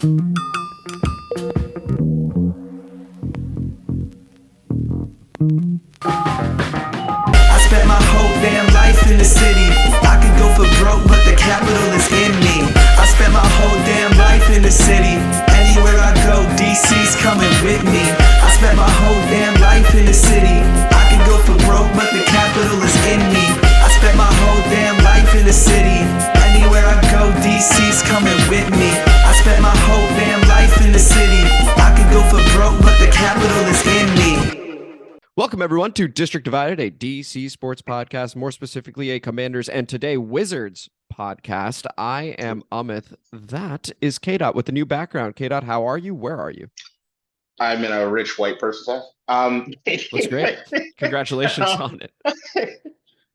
I spent my whole damn life in the city. I could go for broke, but the capital is in me. I spent my whole damn life in the city. Anywhere I go, DC's coming with me. I spent my whole damn life in the city. I could go for broke, but the capital is in me. I spent my whole damn life in the city. Anywhere I go, DC's coming with me. I spent my whole damn life in the city. I could go for broke, but the capital is in me. Welcome, everyone, to District Divided, a DC sports podcast, more specifically a Commanders and today Wizards podcast. I am Amit. That is KDot with a new background. KDot, how are you? Where are you? I'm in a rich white person's house. That's great. Congratulations on it.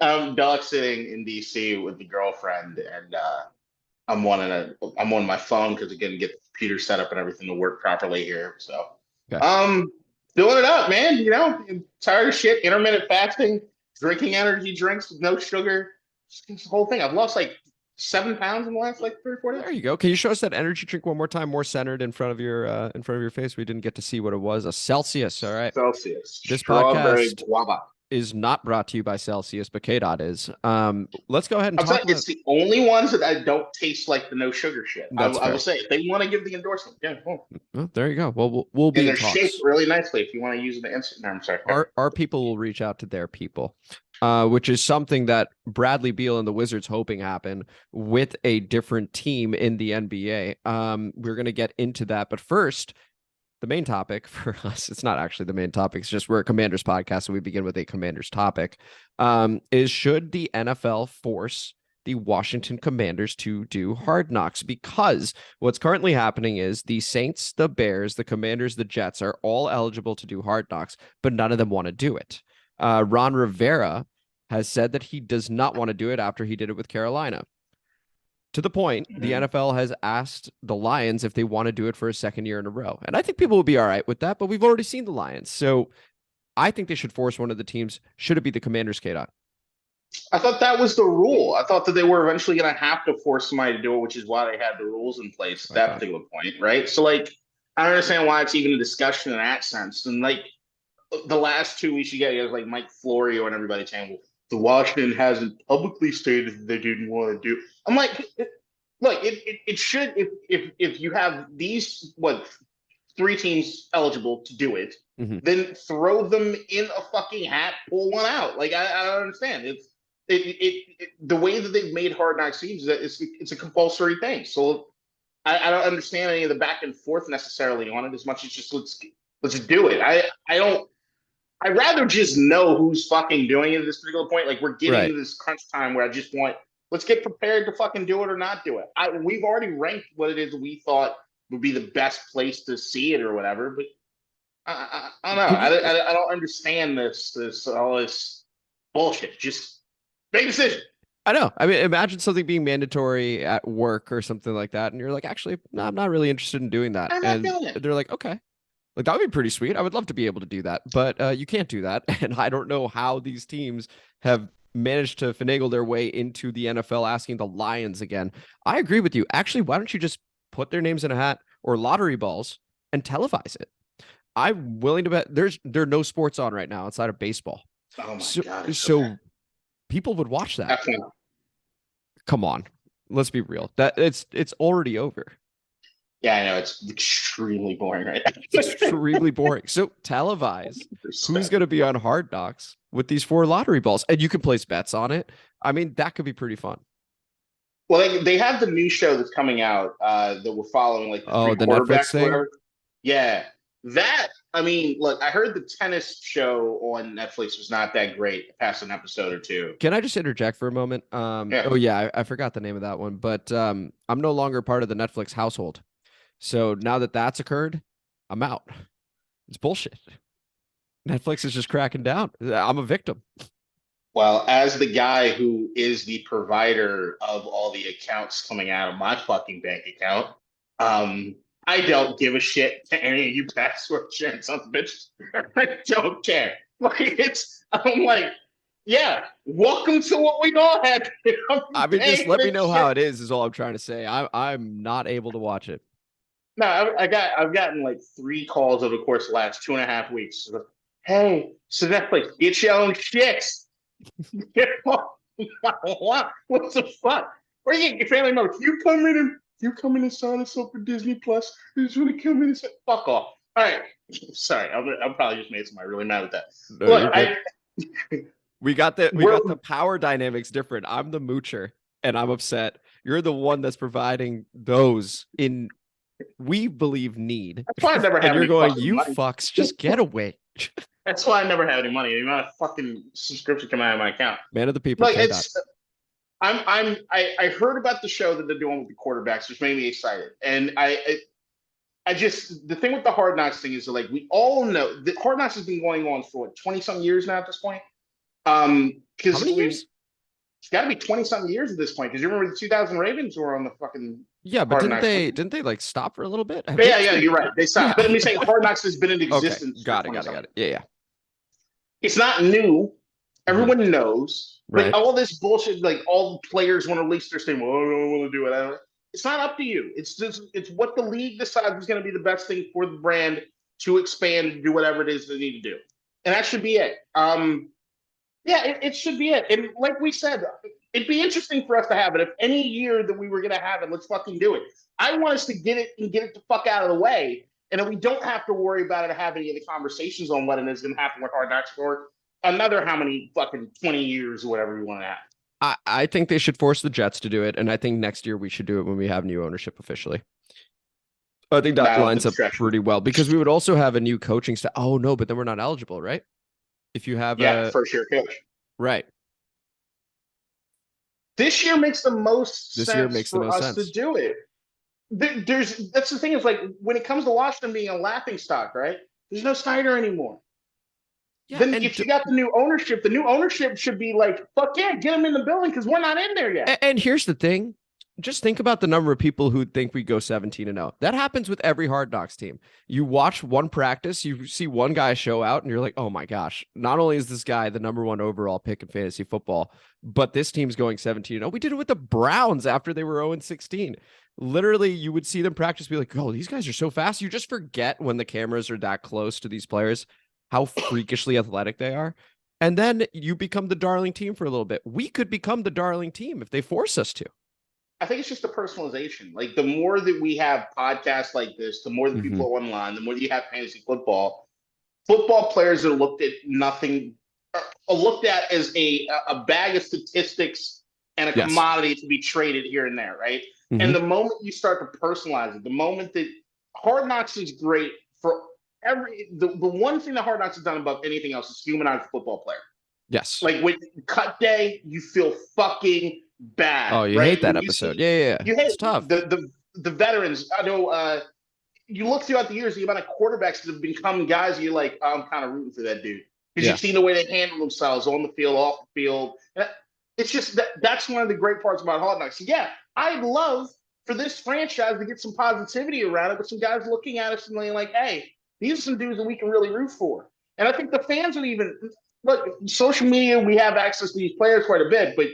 I'm dog sitting in DC with the girlfriend, and I'm on my phone because again, get the computer set up and everything to work properly here. So, okay. Doing it up, man. You know, I'm tired of shit. Intermittent fasting, drinking energy drinks with no sugar. This whole thing. I've lost like 7 pounds in the last like 3 or 4 days. There you go. Can you show us that energy drink one more time, more centered in front of your face? We didn't get to see what it was. A Celsius. All right. Celsius. This Strawberry podcast guava is not brought to you by Celsius, but KDot is. Let's go ahead and talk about. It's the only ones that I don't taste like the no sugar shit. I will say, if they want to give the endorsement, yeah. Well, there you go. Well, we'll be. And they're shaped really nicely. If you want to use the instant, I'm sorry. Our people will reach out to their people, which is something that Bradley Beal and the Wizards hoping happen with a different team in the NBA. We're going to get into that, but first, the main topic for us, it's not actually the main topic, it's just we're a Commanders podcast, so we begin with a Commanders topic, is should the NFL force the Washington Commanders to do Hard Knocks? Because what's currently happening is the Saints, the Bears, the Commanders, the Jets are all eligible to do Hard Knocks, but none of them want to do it. Ron Rivera has said that he does not want to do it after he did it with Carolina. To the point, the NFL has asked the Lions if they want to do it for a second year in a row. And I think people will be all right with that, but we've already seen the Lions. So I think they should force one of the teams. Should it be the Commanders, KDot? I thought that was the rule. I thought that they were eventually going to have to force somebody to do it, which is why they had the rules in place at that particular point, right? So, like, I don't understand why it's even a discussion in that sense. And, like, the last 2 weeks you get, like, Mike Florio and everybody saying, well, the Washington hasn't publicly stated that they didn't want to do. I'm like, look, it should, if you have these, 3 teams eligible to do it, then throw them in a fucking hat, pull one out. Like, I don't understand. It's the way that they've made Hard Knocks seems that it's a compulsory thing. So I don't understand any of the back and forth necessarily on it as much as just let's do it. I'd rather just know who's fucking doing it at this particular point. Like, we're getting to this crunch time where I just want, let's get prepared to fucking do it or not do it. We've already ranked what it is we thought would be the best place to see it or whatever, but I don't know. I don't understand all this bullshit. Just make a decision. I know. I mean, imagine something being mandatory at work or something like that, and you're like, actually, no, I'm not really interested in doing that. And they're like, okay. Like, that would be pretty sweet. I would love to be able to do that, but you can't do that. And I don't know how these teams have managed to finagle their way into the NFL asking the Lions again. I agree with you. Actually, why don't you just put their names in a hat or lottery balls and televise it? I'm willing to bet there are no sports on right now outside of baseball. Oh my God. So people would watch that. Come on. Let's be real. That it's already over. Yeah, I know. It's extremely boring right now. Extremely boring. So televise who's going to be on Hard Knocks with these 4 lottery balls. And you can place bets on it. I mean, that could be pretty fun. Well, they have the new show that's coming out that we're following. Like the Netflix thing? Yeah. That, I mean, look, I heard the tennis show on Netflix was not that great past an episode or 2. Can I just interject for a moment? Yeah. Oh, yeah, I forgot the name of that one. But I'm no longer part of the Netflix household. So now that that's occurred, I'm out. It's bullshit. Netflix is just cracking down. I'm a victim. Well, as the guy who is the provider of all the accounts coming out of my fucking bank account, I don't give a shit to any of you password sharing sons of bitches. I don't care. Like, I'm like, yeah, welcome to what we all had. I mean, just let me know how it is all I'm trying to say. I'm not able to watch it. No, I've gotten like 3 calls over the course of the last 2.5 weeks. Hey, so that's like get your own shits. What the fuck? Where you get your family members? You come in and sign us up for Disney Plus. You just want to come in and say fuck off. All right. Sorry, I'm probably just made somebody really mad with that. No, Look, we got the power dynamics different. I'm the moocher and I'm upset. You're the one that's providing those in, we believe, need. that's why I never have And you're any going, fucking you money. fucks, just get away. That's why I never have any money. The amount of fucking subscription coming out of my account. Man of the people. Like it's, I heard about the show that they're doing with the quarterbacks, which made me excited. And I just, the thing with the Hard Knocks thing is that, like, we all know that Hard Knocks has been going on for what, 20-some years now at this point. Because How many years? It's got to be 20-something years at this point. Because you remember the 2000 Ravens were on the fucking. Yeah, but Hard didn't they like stop for a little bit? Yeah, you're right. They stopped. Yeah. But I'm saying Hard Knocks has been in Okay, existence. got it. Yeah. It's not new. Everyone knows. Right. Like all this bullshit, like all the players want to release their statement. Well, I don't want to do it. It's not up to you. It's what the league decides is going to be the best thing for the brand to expand and do whatever it is they need to do. And that should be it. It should be it. And like we said, it'd be interesting for us to have it. If any year that we were going to have it, let's fucking do it. I want us to get it the fuck out of the way. And then we don't have to worry about it or have any of the conversations on what it is going to happen with Hard Knocks for another how many fucking 20 years or whatever we want to have. I think they should force the Jets to do it, and I think next year we should do it when we have new ownership officially. I think that lines up pretty well because we would also have a new coaching staff. Oh no, but then we're not eligible, right? If you have a first-year coach, right? This year makes the most this sense year makes for the most us sense to do it. That's the thing is, like, when it comes to Washington being a laughing stock, right? There's no Snyder anymore. Yeah, then if you got the new ownership should be like, fuck yeah, get them in the building because we're not in there yet. And here's the thing. Just think about the number of people who think we go 17-0. That happens with every Hard Knocks team. You watch one practice, you see one guy show out, and you're like, oh my gosh, not only is this guy the number 1 overall pick in fantasy football, but this team's going 17-0. We did it with the Browns after they were 0-16. Literally, you would see them practice, be like, oh, these guys are so fast. You just forget when the cameras are that close to these players how freakishly athletic they are. And then you become the darling team for a little bit. We could become the darling team if they force us to. I think it's just the personalization. Like, the more that we have podcasts like this, the more that people are online, the more that you have fantasy football players are looked at as a bag of statistics and a commodity to be traded here and there, right? And the moment you start to personalize it, the moment that Hard Knocks is great for the one thing that Hard Knocks has done above anything else is humanize the football player. Yes. Like, with cut day, you feel fucking bad. Oh, you hate that episode. Yeah. You hate it's tough. The veterans. I know you look throughout the years, the amount of quarterbacks that have become guys you're like, oh, I'm kind of rooting for that dude. Because you've seen the way they handle themselves on the field, off the field. It's just that's one of the great parts about Hard Knocks. Yeah, I'd love for this franchise to get some positivity around it, with some guys looking at us and being like, hey, these are some dudes that we can really root for. And I think the fans would even look, social media, we have access to these players quite a bit, but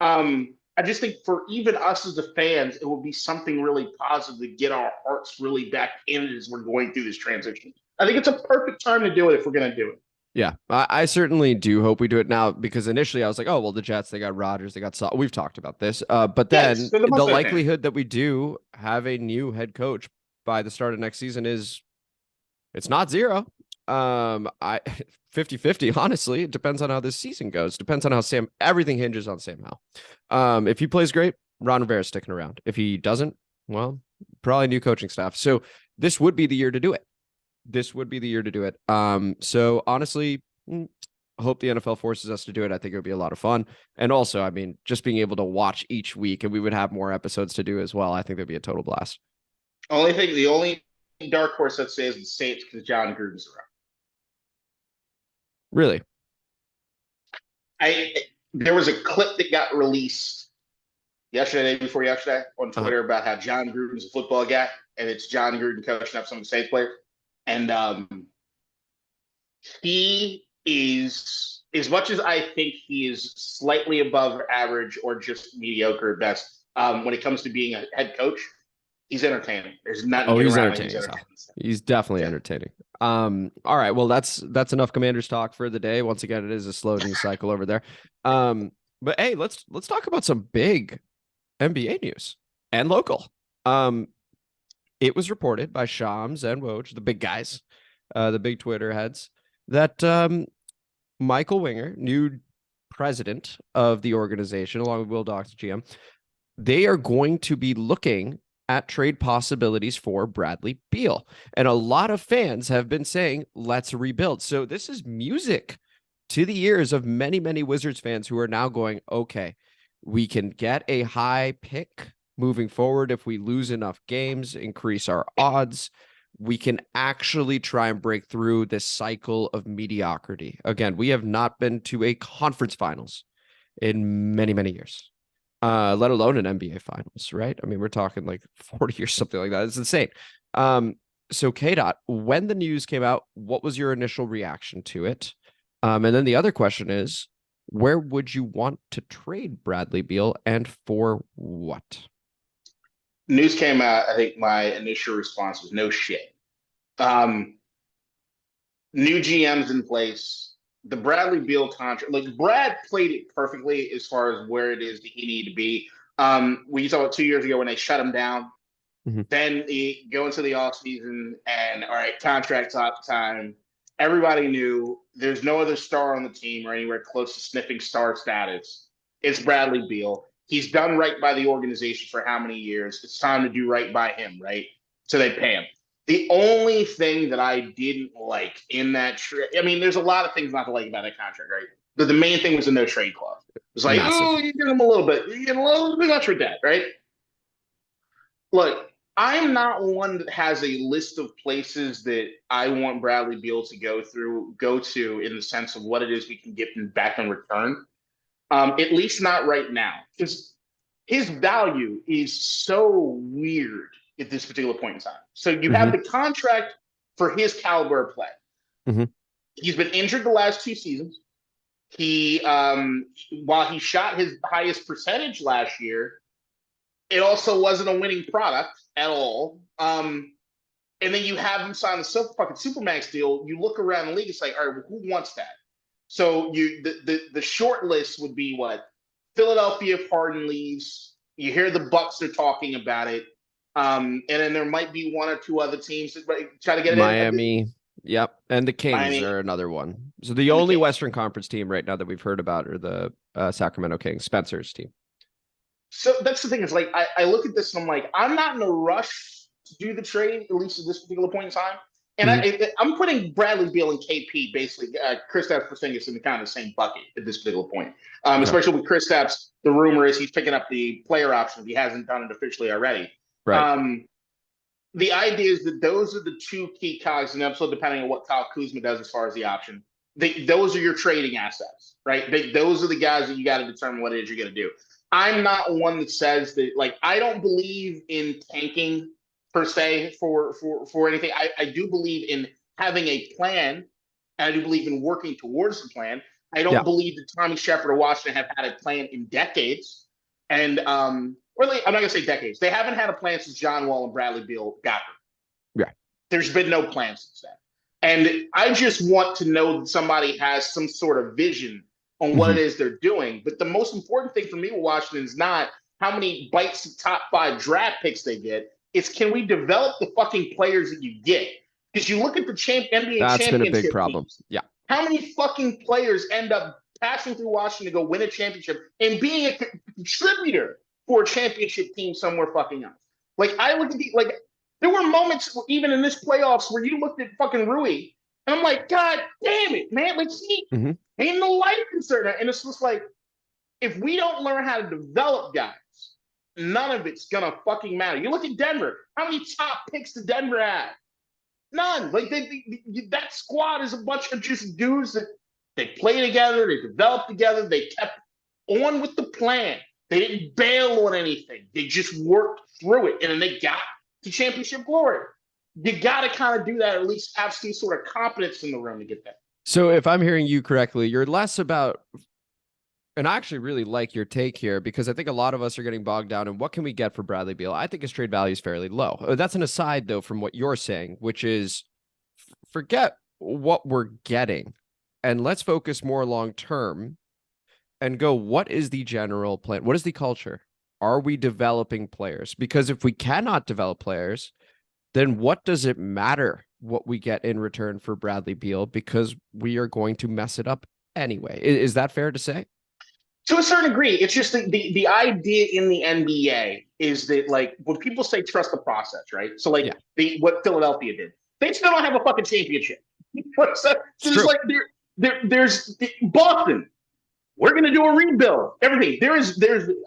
I just think for even us as the fans, it will be something really positive to get our hearts really back in it as we're going through this transition. I think it's a perfect time to do it if we're going to do it. Yeah, I certainly do hope we do it now, because initially I was like, oh, well, the Jets, they got Rodgers, they got Saul. We've talked about this. But then the likelihood that we do have a new head coach by the start of next season it's not zero. 50-50, honestly. It depends on how this season goes. Depends on how everything hinges on Sam Howell. If he plays great, Ron Rivera's sticking around. If he doesn't, well, probably new coaching staff. So this would be the year to do it. So honestly, I hope the NFL forces us to do it. I think it would be a lot of fun. And also, I mean, just being able to watch each week, and we would have more episodes to do as well. I think that'd be a total blast. The only dark horse I'd say is the Saints, because John Gruden's around. Really? There was a clip that got released yesterday on Twitter about how John Gruden's a football guy, and it's John Gruden coaching up some of the Saints players. And he is, as much as I think he is slightly above average or just mediocre at best when it comes to being a head coach, He's entertaining. There's nothing. Oh, he's around entertaining. He's definitely entertaining. All right. Well, that's enough Commanders talk for the day. Once again, it is a slow news cycle over there. But hey, let's talk about some big NBA news and local. It was reported by Shams and Woj, the big guys, the big Twitter heads, that Michael Winger, new president of the organization, along with Will Dawkins, GM, they are going to be looking at trade possibilities for Bradley Beal. And a lot of fans have been saying, let's rebuild. So this is music to the ears of many, many Wizards fans who are now going, okay, we can get a high pick moving forward. If we lose enough games, increase our odds, we can actually try and break through this cycle of mediocrity. Again, we have not been to a conference finals in many, many years. Let alone an NBA finals, right? I mean, we're talking like 40 or something like that. It's insane. So KDot, when the news came out, what was your initial reaction to it? And then the other question is, where would you want to trade Bradley Beal and for what? News came out. I think my initial response was no shit. New GM's in place. The Bradley Beal contract, like Brad played it perfectly as far as where it is that he needed to be. We saw it 2 years ago when they shut him down. Then he go into the offseason and all right, contract time. Everybody knew there's no other star on the team or anywhere close to sniffing star status. It's Bradley Beal. He's done right by the organization for how many years? It's time to do right by him, right? So they pay him. The only thing that I didn't like in that trade, I mean, there's a lot of things not to like about that contract, right? But the main thing was the no trade clause. It was like, oh, you give him a little bit. You get a little bit much with that, right? Look, I'm not one that has a list of places that I want Bradley Beal to go to in the sense of what it is we can get him back in return. At least not right now, because his value is so weird at this particular point in time. So you have the contract for his caliber of play. He's been injured the last 2 seasons. He, while he shot his highest percentage last year, it also wasn't a winning product at all. And then you have him sign a fucking Supermax deal. You look around the league, it's like, all right, well, who wants that? So the short list would be what? Philadelphia if Harden leaves. You hear the Bucks are talking about it. And then there might be 1 or 2 other teams that try to get it Miami. Yep. And the Kings are another one. So the only Western Conference team right now that we've heard about are the Sacramento Kings, Spencer's team. So that's the thing. Is like I look at this and I'm like, I'm not in a rush to do the trade, at least at this particular point in time. And I'm putting Bradley Beal and KP basically, Kristaps Porzingis in the kind of the same bucket at this particular point. Especially with Kristaps, the rumor is he's picking up the player option if he hasn't done it officially already. Right. The idea is that those are the 2 key cogs, and also depending on what Kyle Kuzma does as far as the option, those are your trading assets, right? Those are the guys that you got to determine what it is you're going to do. I'm not one that says that, like, I don't believe in tanking per se for anything. I do believe in having a plan, and I do believe in working towards the plan. I don't believe that Tommy Shepard or Washington have had a plan in decades. And really, I'm not going to say decades. They haven't had a plan since John Wall and Bradley Beal got them. Yeah. There's been no plan since then. And I just want to know that somebody has some sort of vision on what it is they're doing. But the most important thing for me with Washington is not how many bites of top 5 draft picks they get. It's can we develop the fucking players that you get? Because you look at the NBA championship. That's been a big problem. Teams, yeah. How many fucking players end up passing through Washington to go win a championship and being a contributor for a championship team somewhere fucking else? Like, I look at there were moments even in this playoffs where you looked at fucking Rui and I'm like, God damn it, man. Like, see, ain't no life concern. And it's just like, if we don't learn how to develop guys, none of it's gonna fucking matter. You look at Denver. How many top picks did Denver have? None. Like that squad is a bunch of just dudes that they play together, they develop together, they kept on with the plan. They didn't bail on anything. They just worked through it, and then they got to championship glory. You got to kind of do that, or at least have some sort of competence in the room to get that. So if I'm hearing you correctly, you're less about And I actually really like your take here because I think a lot of us are getting bogged down in what can we get for Bradley Beal. I think his trade value is fairly low. That's an aside, though, from what you're saying, which is forget what we're getting and let's focus more long term and go, what is the general plan? What is the culture? Are we developing players? Because if we cannot develop players, then what does it matter what we get in return for Bradley Beal? Because we are going to mess it up anyway. Is that fair to say? To a certain degree, it's just the idea in the NBA is that, like, when people say trust the process, right? So like what Philadelphia did, they still don't have a fucking championship. So it's like there's Boston. We're gonna do a rebuild. Everything there's.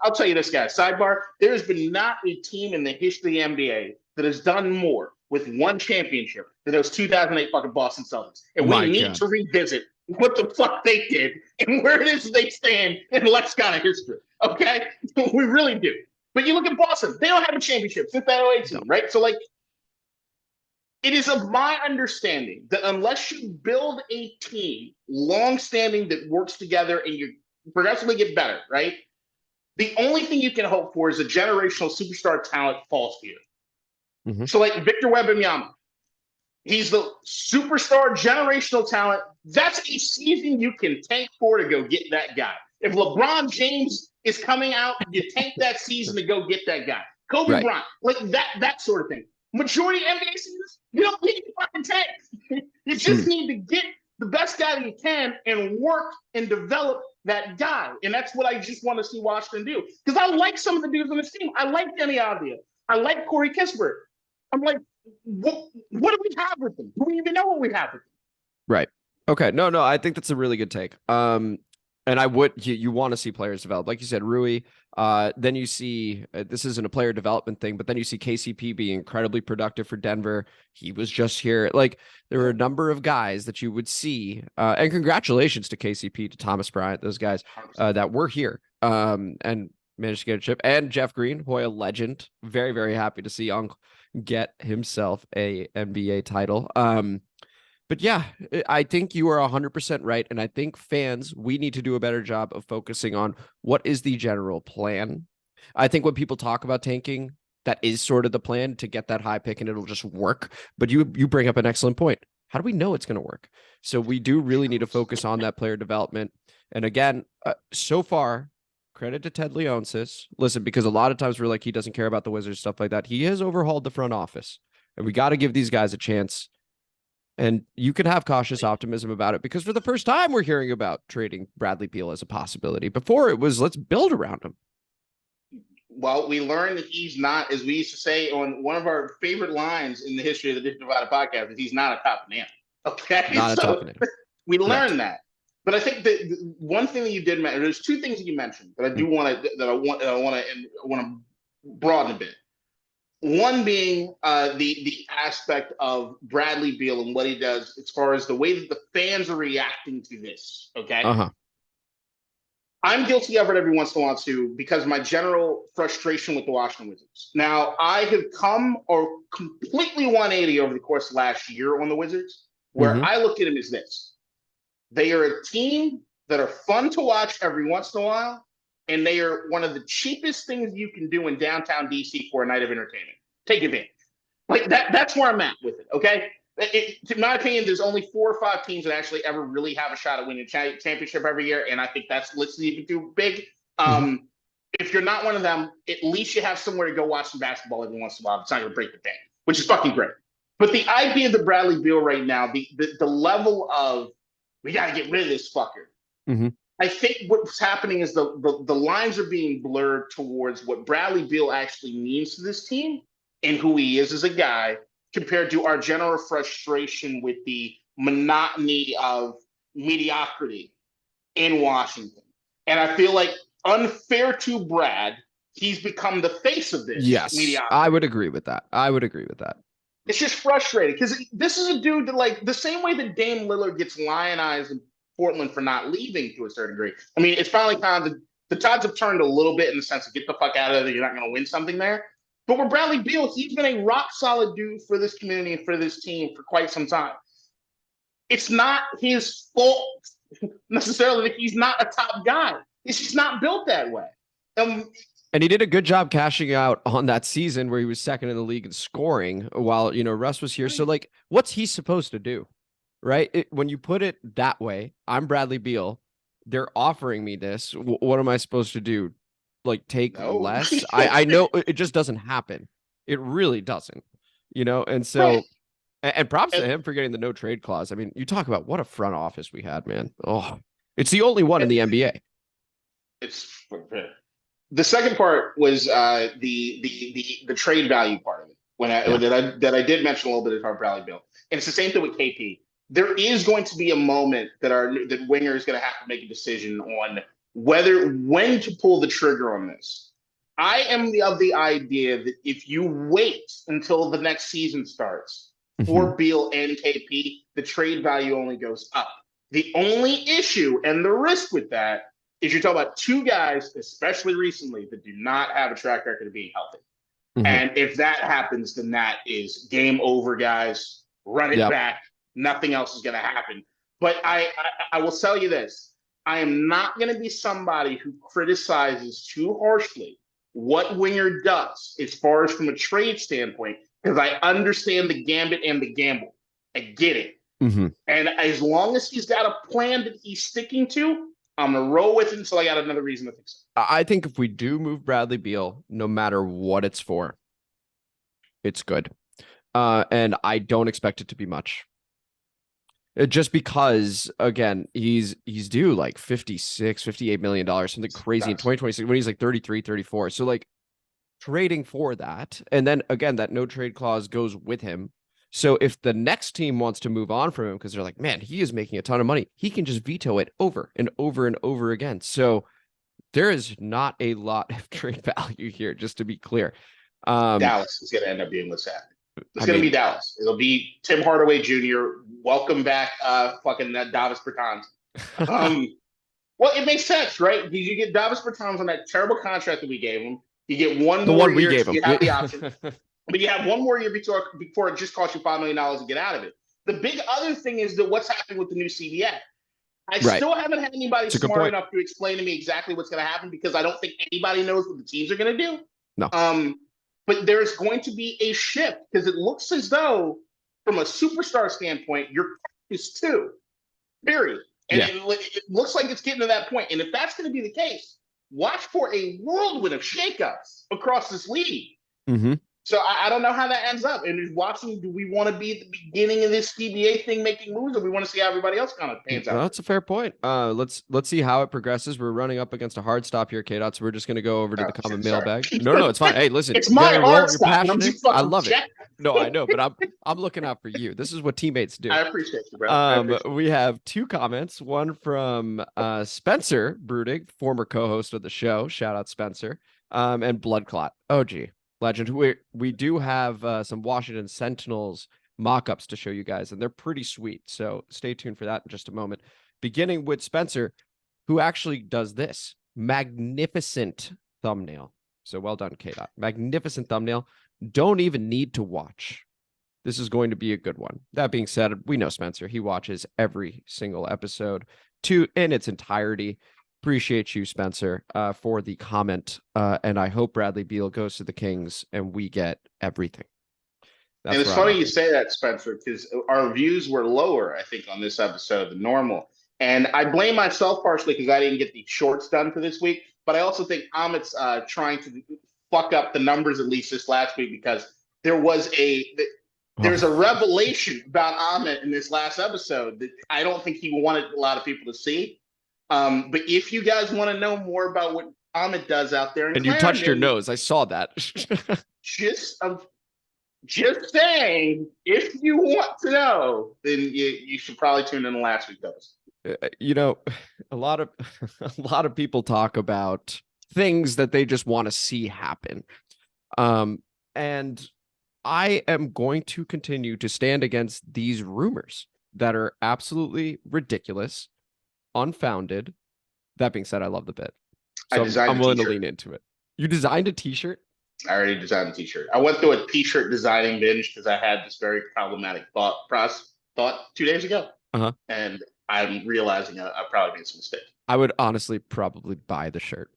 I'll tell you this, guys. Sidebar: there has been not a team in the history of the NBA that has done more with one championship than those 2008 fucking Boston Celtics, and we need to revisit what the fuck they did and where it is they stand in Lexicon of history. Okay, we really do. But you look at Boston; they don't have a championship since that 08 team, right? So like, it is of my understanding that unless you build a team long-standing that works together and you progressively get better, right? The only thing you can hope for is a generational superstar talent falls to you. Mm-hmm. So like Victor Wembanyama, he's the superstar generational talent. That's a season you can tank for to go get that guy. If LeBron James is coming out, you tank that season to go get that guy. Kobe Bryant, like that sort of thing. Majority of NBA seasons, you don't need to fucking tank. You just need to get the best guy that you can and work and develop that guy. And that's what I just want to see Washington do. Because I like some of the dudes on this team. I like Denny Avdia. I like Corey Kispert. I'm like, what do we have with them? Do we even know what we have with them? Right. Okay. No, I think that's a really good take. And you want to see players develop. Like you said, Rui, then you see, this isn't a player development thing, but then you see KCP being incredibly productive for Denver. He was just here. Like, there were a number of guys that you would see, and congratulations to KCP, to Thomas Bryant, those guys that were here and managed to get a chip. And Jeff Green, Hoya legend. Very, very happy to see Young get himself a NBA title. But yeah, I think you are 100% right. And I think fans, we need to do a better job of focusing on what is the general plan. I think when people talk about tanking, that is sort of the plan, to get that high pick and it'll just work. But you bring up an excellent point. How do we know it's going to work? So we do really need to focus on that player development. And again, so far, credit to Ted Leonsis. Listen, because a lot of times we're like, he doesn't care about the Wizards, stuff like that. He has overhauled the front office. And we got to give these guys a chance. And you can have cautious optimism about it, because for the first time, we're hearing about trading Bradley Beal as a possibility. Before, it was, let's build around him. Well, we learned that he's not, as we used to say on one of our favorite lines in the history of the Digital Divided podcast, that he's not a top banana. Okay? Not a top banana. We learned that. But I think that one thing that you did mention, there's two things that you mentioned that I do want to broaden a bit. One being the aspect of Bradley Beal and what he does as far as the way that the fans are reacting to this. Okay. I'm guilty of it every once in a while too, because of my general frustration with the Washington Wizards. Now, I have come or completely 180 over the course of last year on the Wizards, where I look at them as this. They are a team that are fun to watch every once in a while, and they are one of the cheapest things you can do in downtown DC for a night of entertainment. Take advantage. Like that's where I'm at with it, okay? In my opinion, there's only 4 or 5 teams that actually ever really have a shot at winning a championship every year, and I think that's even too big. If you're not one of them, at least you have somewhere to go watch some basketball every once in a while. It's not going to break the bank, which is fucking great. But the idea of the Bradley Beal right now, the level of, we got to get rid of this fucker. I think what's happening is the lines are being blurred towards what Bradley Beal actually means to this team and who he is as a guy, compared to our general frustration with the monotony of mediocrity in Washington. And I feel like, unfair to Brad, he's become the face of this. Yes, mediocrity. I would agree with that. It's just frustrating, because this is a dude that, like, the same way that Dame Lillard gets lionized in Portland for not leaving to a certain degree. I mean, it's finally kind of, the tides have turned a little bit in the sense of get the fuck out of there, you're not going to win something there. But with Bradley Beal, he's been a rock solid dude for this community and for this team for quite some time. It's not his fault necessarily that he's not a top guy. He's just not built that way. And he did a good job cashing out on that season where he was second in the league in scoring while, Russ was here. So, like, what's he supposed to do? Right? When you put it that way, I'm Bradley Beal. They're offering me this. What am I supposed to do? Like, take less? I know it just doesn't happen. It really doesn't, And so, and props to him for getting the no trade clause. I mean, you talk about what a front office we had, man. Oh, it's the only one in the NBA. It's the second part was the trade value part of it. That I did mention a little bit about Bradley Beal, and it's the same thing with KP. There is going to be a moment that Winger is going to have to make a decision on when to pull the trigger on this. I am of the idea that if you wait until the next season starts for Beal and KP, the trade value only goes up. The only issue and the risk with that is you're talking about two guys, especially recently, that do not have a track record of being healthy. And if that happens, then that is game over, guys. Run it back. Nothing else is going to happen. But I will tell you this. I am not going to be somebody who criticizes too harshly what Winger does as far as from a trade standpoint, because I understand the gambit and the gamble. I get it. And as long as he's got a plan that he's sticking to, I'm going to roll with it until I got another reason to fix it. I think if we do move Bradley Beal, no matter what it's for, it's good. And I don't expect it to be much. Just because, again, he's due like $58 million, something crazy in 2026 when he's like 33, 34. So like trading for that. And then again, that no trade clause goes with him. So if the next team wants to move on from him because they're like, man, he is making a ton of money, he can just veto it over and over and over again. So there is not a lot of trade value here, just to be clear. Dallas is going to end up being what's happening. It's going to be Dallas. It'll be Tim Hardaway Jr. Welcome back, fucking Davis Bertans. Well, it makes sense, right? Because you get Davis Bertans on that terrible contract that we gave him. You get one more year. We gave him. You have the option. But you have one more year before it just costs you $5 million to get out of it. The big other thing is that what's happening with the new CBA. I still haven't had anybody smart enough to explain to me exactly what's going to happen because I don't think anybody knows what the teams are going to do. No. But there's going to be a shift because it looks as though, from a superstar standpoint, your is two, period. And it looks like it's getting to that point. And if that's going to be the case, watch for a whirlwind of shakeups across this league. So I don't know how that ends up. And is Washington, do we want to be at the beginning of this CBA thing making moves, or we want to see how everybody else kind of pans out? That's a fair point. Let's see how it progresses. We're running up against a hard stop here, KDot, so we're just going to go over to the Comment Mailbag. No, it's fine. Hey, listen. It's my hard stop. I love it. No, I know, but I'm looking out for you. This is what teammates do. I appreciate you, bro. We have two comments. One from Spencer Brudig, former co-host of the show. Shout out Spencer. And Bloodklot. OG. Legend. We do have some Washington Sentinels mock-ups to show you guys, and they're pretty sweet. So stay tuned for that in just a moment. Beginning with Spencer, who actually does this magnificent thumbnail. So well done, KDot. Magnificent thumbnail. Don't even need to watch. This is going to be a good one. That being said, we know Spencer. He watches every single episode in its entirety. Appreciate you, Spencer, for the comment. And I hope Bradley Beal goes to the Kings and we get everything. And it's funny you say that, Spencer, because our views were lower, I think, on this episode than normal. And I blame myself partially because I didn't get the shorts done for this week. But I also think Amit's trying to fuck up the numbers at least this last week because there's a revelation about Amit in this last episode that I don't think he wanted a lot of people to see. But if you guys want to know more about what Amit does out there, and you touched your nose, I saw that. just saying, if you want to know, then you should probably tune in to last week's episode. A lot of people talk about things that they just want to see happen, and I am going to continue to stand against these rumors that are absolutely ridiculous. Unfounded. That being said, I love the bit. So I'm willing to lean into it. You designed a t-shirt? I already designed a t-shirt. I went through a t-shirt designing binge because I had this very problematic thought 2 days ago. And I'm realizing I probably made some mistakes. I would honestly probably buy the shirt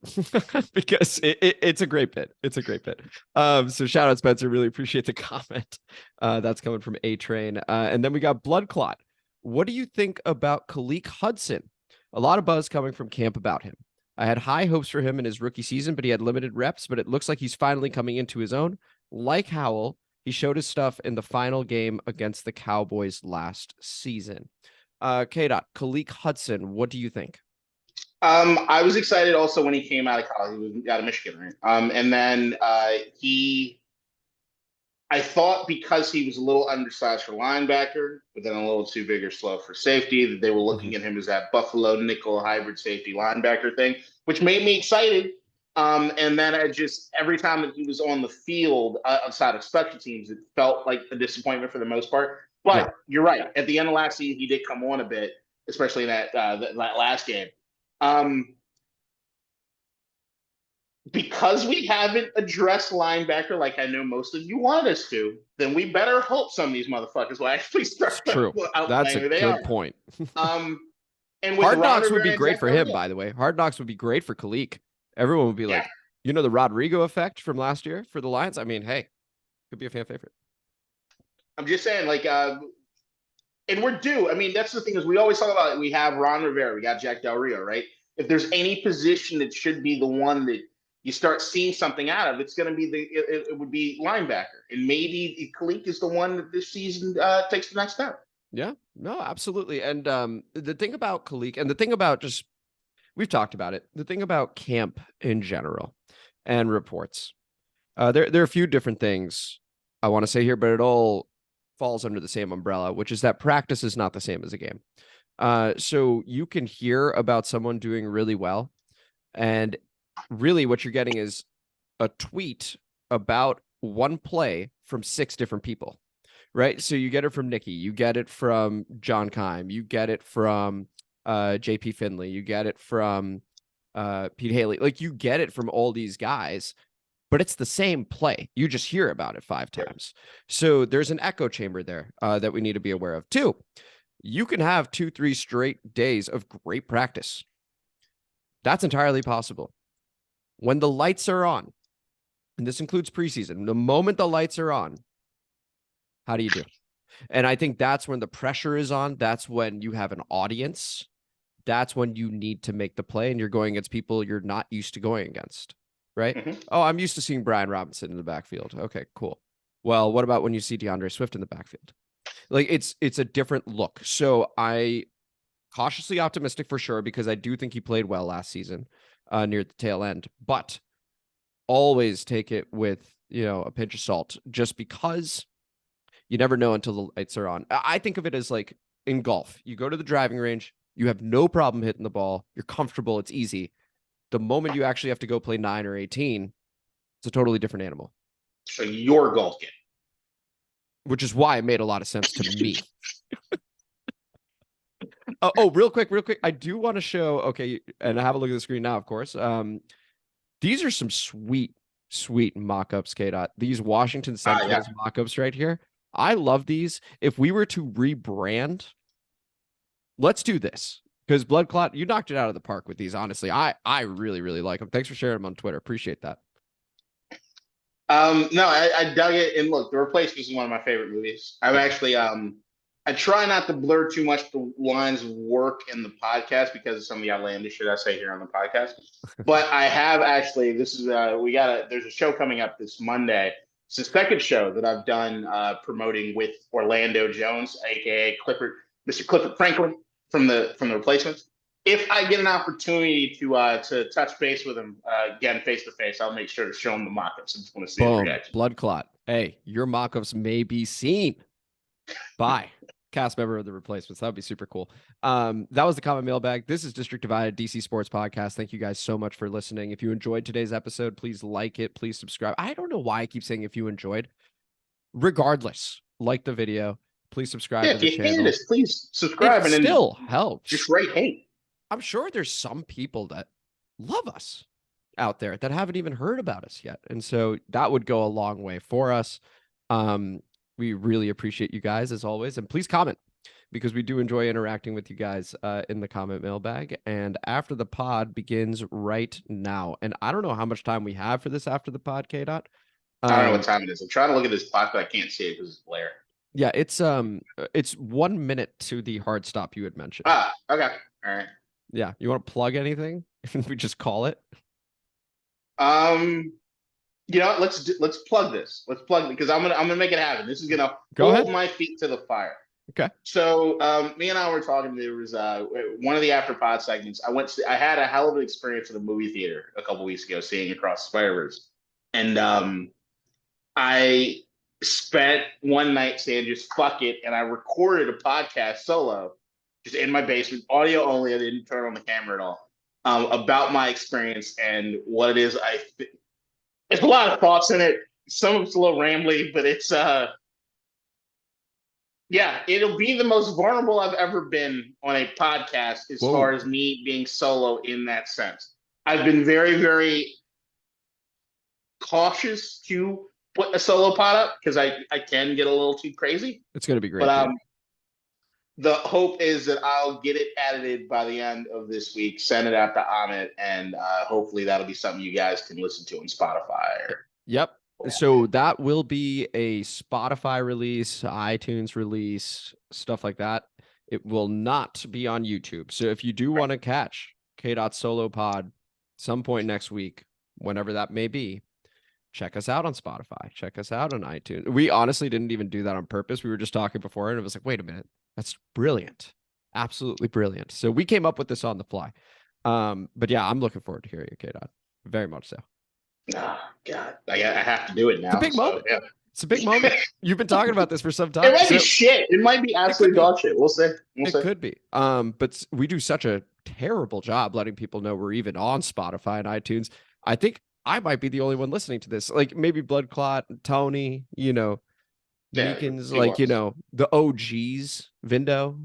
because it's a great bit. It's a great bit. So shout out Spencer. Really appreciate the comment. That's coming from A Train. And then we got Bloodklot. What do you think about Kalik Hudson? A lot of buzz coming from camp about him. I had high hopes for him in his rookie season, but he had limited reps, but it looks like he's finally coming into his own. Like Howell, he showed his stuff in the final game against the Cowboys last season. KDot, Kalik Hudson, what do you think? I was excited also when he came out of college. He was out of Michigan, right? And then I thought because he was a little undersized for linebacker, but then a little too big or slow for safety, that they were looking at him as that Buffalo nickel hybrid safety linebacker thing, which made me excited. And then every time that he was on the field outside of special teams, it felt like a disappointment for the most part. But You're right. At the end of last season, he did come on a bit, especially in that last game. Because we haven't addressed linebacker like I know most of you want us to, then we better hope some of these motherfuckers will actually start. True. That's a good point. And Hard Knocks would be great for him, by the way. Hard Knocks would be great for Kalik. Everyone would be like, the Rodrigo effect from last year for the Lions. I mean, hey, could be a fan favorite. I'm just saying, and we're due. I mean, that's the thing is we always talk about it. We have Ron Rivera, we got Jack Del Rio, right? If there's any position that should be the one that you start seeing something out of, it's going to be it would be linebacker, and maybe Kalik is the one that this season takes the next step. Yeah, no, absolutely. And the thing about Kalik, and the thing about we've talked about it. The thing about camp in general and reports, there are a few different things I want to say here, but it all falls under the same umbrella, which is that practice is not the same as a game. So you can hear about someone doing really well, and really what you're getting is a tweet about one play from 6 different people, right? So you get it from Nikki, you get it from John Keim, you get it from JP Finley, you get it from Pete Haley. Like, you get it from all these guys, but it's the same play. You just hear about it 5 times. So there's an echo chamber there that we need to be aware of. 2, you can have 2-3 straight days of great practice. That's entirely possible. When the lights are on, and this includes preseason, the moment the lights are on, how do you do? And I think that's when the pressure is on. That's when you have an audience. That's when you need to make the play, and you're going against people you're not used to going against, right? Mm-hmm. Oh, I'm used to seeing Brian Robinson in the backfield. Okay, cool. Well, what about when you see DeAndre Swift in the backfield? Like, it's a different look. So I cautiously optimistic for sure, because I do think he played well last season near the tail end, but always take it with, a pinch of salt, just because you never know until the lights are on. I think of it as like in golf. You go to the driving range, you have no problem hitting the ball. You're comfortable. It's easy. The moment you actually have to go play 9 or 18, it's a totally different animal. So your golf game. Which is why it made a lot of sense to me. Real quick. I do want to show, okay, and have a look at the screen now, of course. These are some sweet mock-ups, KDot. These Washington Sentinels mock-ups right here. I love these. If we were to rebrand, let's do this. Because Bloodklot, you knocked it out of the park with these, honestly. I really, really like them. Thanks for sharing them on Twitter. Appreciate that. No, I dug it. And look, The Replacements is one of my favorite movies. I've actually, I try not to blur too much the lines of work in the podcast because of some of the outlandish shit I say here on the podcast. But I have actually, there's a show coming up this Monday. It's the second show that I've done promoting with Orlando Jones, aka Mr. Clifford Franklin from the Replacements. If I get an opportunity to touch base with him again face to face, I'll make sure to show him the mock-ups. I just want to see his reaction. Bloodklot. Hey, your mock-ups may be seen by cast member of The Replacements. That would be super cool. That was the Comment Mailbag. This is District Divided, DC Sports Podcast. Thank you guys so much for listening. If you enjoyed today's episode, please like it. Please subscribe. I don't know why I keep saying if you enjoyed. Regardless, like the video. Please subscribe to the channel. If you hated us, please subscribe. It still helps. Just write hate. I'm sure there's some people that love us out there that haven't even heard about us yet. And so that would go a long way for us. We really appreciate you guys as always. And please comment. because we do enjoy interacting with you guys in the comment mailbag. And after the pod begins right now. And I don't know how much time we have for this after the pod, KDot. I don't know what time it is. I'm trying to look at this clock, but I can't see it because it's glare. Yeah, it's 1 minute to the hard stop you had mentioned. Ah, okay. All right. Yeah, you want to plug anything? We just call it. You know what? Let's plug this. Let's plug it because I'm gonna make it happen. This is gonna hold my feet to the fire. Okay. So me and I were talking. There was one of the after pod segments. I had a hell of an experience in a movie theater a couple weeks ago, seeing Across the Spider-Verse, and I spent one night saying just fuck it, and I recorded a podcast solo, just in my basement, audio only. I didn't turn on the camera at all. About my experience and what it is. There's a lot of thoughts in it. Some of it's a little rambly, but it's yeah, it'll be the most vulnerable I've ever been on a podcast as far as me being solo in that sense. I've been very, very cautious to put a solo pod up because I can get a little too crazy. It's gonna be great. But the hope is that I'll get it edited by the end of this week, send it out to Amit, and hopefully that'll be something you guys can listen to on Spotify. Yep. So that will be a Spotify release, iTunes release, stuff like that. It will not be on YouTube. So if you do want to catch KDot Solo Pod some point next week, whenever that may be, check us out on Spotify. Check us out on iTunes. We honestly didn't even do that on purpose. We were just talking before, and it was like, wait a minute. That's brilliant. Absolutely brilliant. So we came up with this on the fly. But yeah, I'm looking forward to hearing it, KDot. Very much so. Oh, God. I have to do it now. It's a big moment. Yeah. It's a big moment. You've been talking about this for some time. It might be shit. It might be absolute dog shit. We'll see. It could be. But we do such a terrible job letting people know we're even on Spotify and iTunes. I think I might be the only one listening to this. Like maybe Bloodklot, Tony, Deacons, the OGs, Vindo,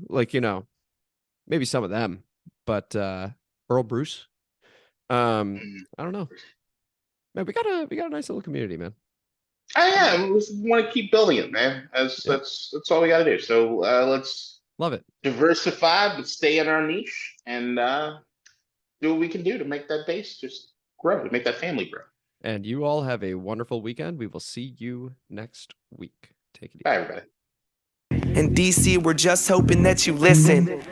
maybe some of them, but Earl Bruce. I don't know. Man, we got a nice little community, man. We want to keep building it, man. That's all we got to do. So let's love it. Diversify, but stay in our niche and do what we can do to make that base just grow, to make that family grow. And you all have a wonderful weekend. We will see you next week. Take it easy. Bye, everybody. In DC, we're just hoping that you listen.